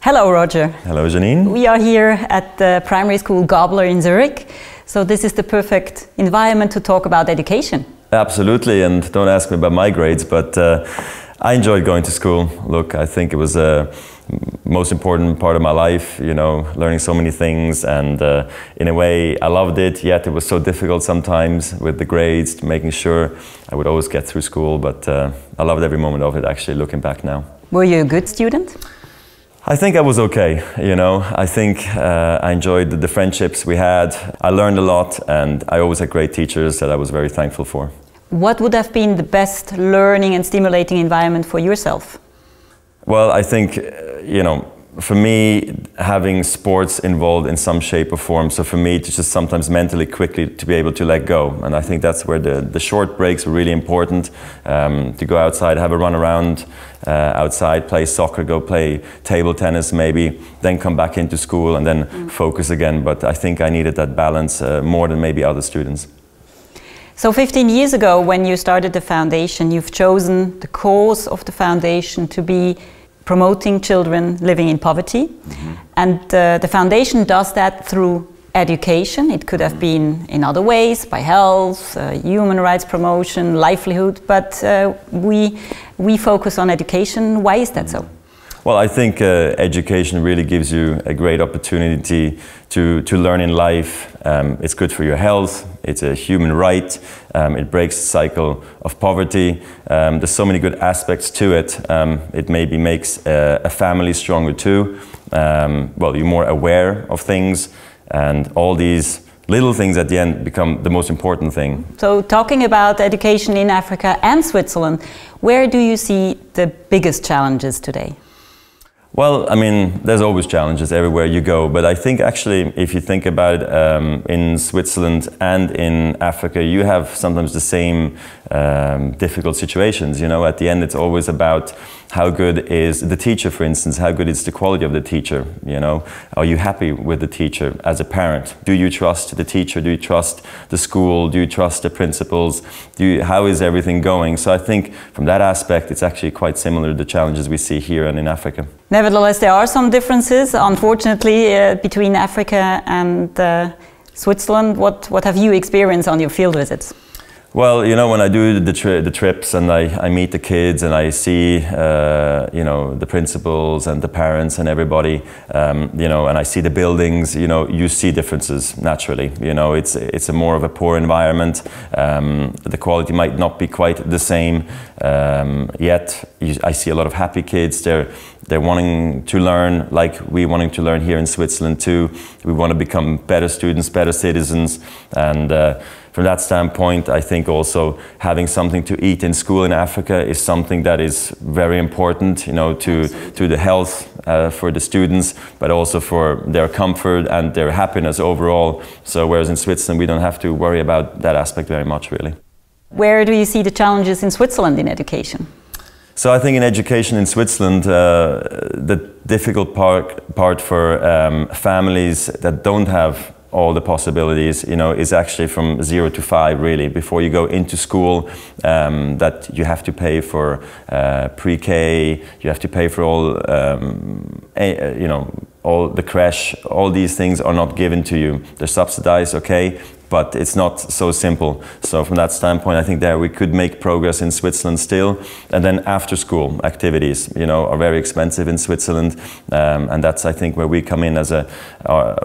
Hello, Roger. Hello, Janine. We are here at the primary school Gabler in Zurich. So this is the perfect environment to talk about education. Absolutely, and don't ask me about my grades, but I enjoyed going to school. Look, I think it was a most important part of my life, you know, learning so many things, and in a way I loved it, yet it was so difficult sometimes with the grades, making sure I would always get through school, but I loved every moment of it, actually, looking back now. Were you a good student? I think I was okay, you know. I think I enjoyed the friendships we had. I learned a lot, and I always had great teachers that I was very thankful for. What would have been the best learning and stimulating environment for yourself? Well, I think, you know, for me, having sports involved in some shape or form, so for me to just sometimes mentally quickly to be able to let go. And I think that's where the short breaks were really important, to go outside, have a run around outside, play soccer, go play table tennis maybe, then come back into school and then focus again. But I think I needed that balance more than maybe other students. So 15 years ago, when you started the foundation, you've chosen the cause of the foundation to be promoting children living in poverty. And the foundation does that through education. It could have been in other ways, by health, human rights promotion, livelihood, but we focus on education. Why is that so? Well, I think education really gives you a great opportunity to learn in life. It's good for your health, it's a human right, it breaks the cycle of poverty. There's so many good aspects to it. It maybe makes a family stronger too. Well, you're more aware of things, and all these little things at the end become the most important thing. So talking about education in Africa and Switzerland, where do you see the biggest challenges today? Well, I mean, there's always challenges everywhere you go, but I think actually, if you think about it, in Switzerland and in Africa, you have sometimes the same difficult situations. You know, at the end, it's always about how good is the teacher, for instance, how good is the quality of the teacher, you know? Are you happy with the teacher as a parent? Do you trust the teacher? Do you trust the school? Do you trust the principals? How is everything going? So I think from that aspect, it's actually quite similar to the challenges we see here and in Africa. Nevertheless, there are some differences, unfortunately, between Africa and Switzerland. What have you experienced on your field visits? Well, you know, when I do the trips and I meet the kids and I see, you know, the principals and the parents and everybody, you know, and I see the buildings, you know, you see differences naturally. You know, it's a more of a poor environment. The quality might not be quite the same, yet I see a lot of happy kids. They're wanting to learn, like we wanting to learn here in Switzerland too. We want to become better students, better citizens, and from that standpoint, I think also having something to eat in school in Africa is something that is very important, you know, to the health for the students, but also for their comfort and their happiness overall. So whereas in Switzerland, we don't have to worry about that aspect very much, really. Where do you see the challenges in Switzerland in education? So I think in education in Switzerland, the difficult part for families that don't have all the possibilities, you know, is actually from 0 to 5 really. Before you go into school, that you have to pay for pre-K, you have to pay for all, you know, all the crash, all these things are not given to you. They're subsidized, okay, but it's not so simple. So from that standpoint, I think there we could make progress in Switzerland still. And then after school activities, you know, are very expensive in Switzerland. And that's, I think, where we come in as a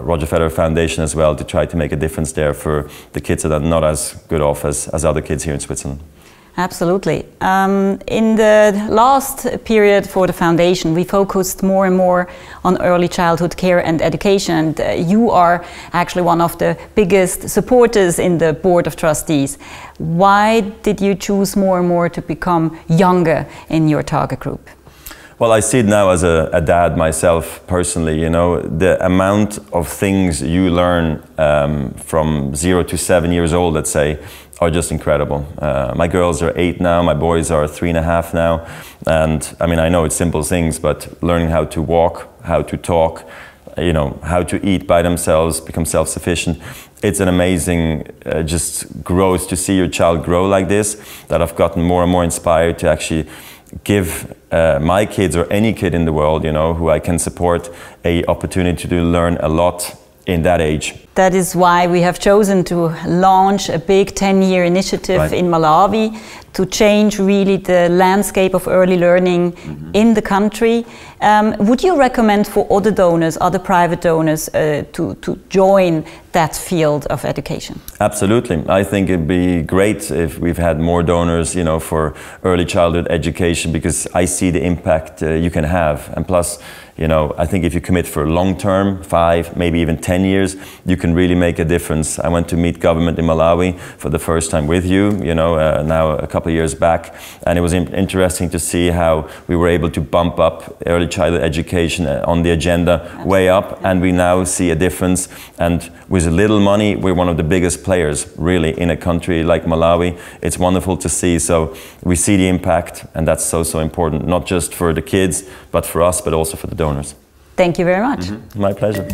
Roger Federer Foundation as well, to try to make a difference there for the kids that are not as good off as other kids here in Switzerland. Absolutely. In the last period for the foundation, we focused more and more on early childhood care and education. And you are actually one of the biggest supporters in the board of trustees. Why did you choose more and more to become younger in your target group? Well, I see it now as a dad myself personally, you know, the amount of things you learn from 0 to 7 years old, let's say, are just incredible. My girls are 8 now, my boys are 3.5 now, and I mean, I know it's simple things, but learning how to walk, how to talk, you know, how to eat by themselves, become self-sufficient. It's an amazing just growth to see your child grow like this, that I've gotten more and more inspired to actually give my kids or any kid in the world, you know, who I can support, a opportunity to learn a lot in that age. That is why we have chosen to launch a big 10-year initiative in Malawi to change really the landscape of early learning in the country. Would you recommend for other donors, other private donors, to join that field of education? Absolutely. I think it'd be great if we've had more donors, you know, for early childhood education, because I see the impact you can have. And plus, you know, I think if you commit for long term, 5, maybe even 10 years, you can really make a difference. I went to meet government in Malawi for the first time with you, you know, now a couple of years back, and it was interesting to see how we were able to bump up early childhood education on the agenda way up, and we now see a difference. And with a little money, we're one of the biggest players really in a country like Malawi. It's wonderful to see. So we see the impact, and that's so important, not just for the kids, but for us, but also for the donors. Thank you very much. My pleasure.